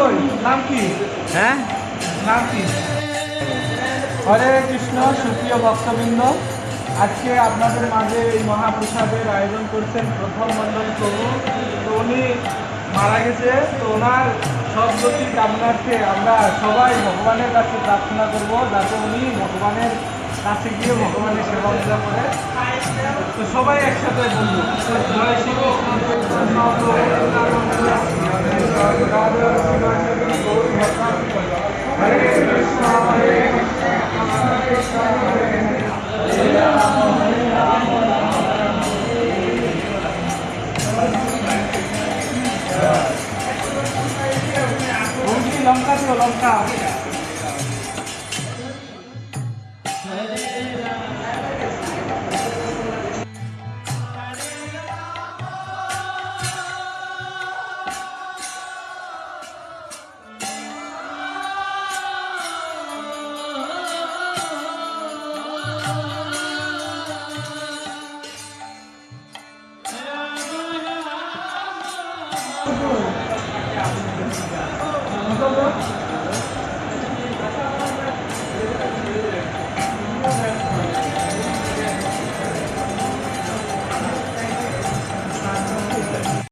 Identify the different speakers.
Speaker 1: কই নাম কি?
Speaker 2: হ্যাঁ,
Speaker 1: নাম কি? হরে কৃষ্ণ। সুপ্রিয় ভক্তবৃন্দ, আজকে আপনাদের মাঝে এই মহাপ্রসাদের আয়োজন করছেন প্রথম মণ্ডল প্রভু। তো উনি মারা গেছে, তো ওনার সদ্গতি কামনার্থে আমরা সবাই ভগবানের কাছে প্রার্থনা করব যাতে উনি ভগবানের কাছে গিয়ে ভগবানের সেবা পূজা করে। তো সবাই একসাথে বলবো জয় শ্রীকৃষ্ণ চৈতন্য প্রভু নিত্যানন্দ, রাধা শিবাচার্য গৌর ভক্তাদি। হরে কৃষ্ণ হরে কৃষ্ণ কৃষ্ণ হরে হরে রাম হরে রাম রাম রাম হরে। লঙ্কা দিও লঙ্কা।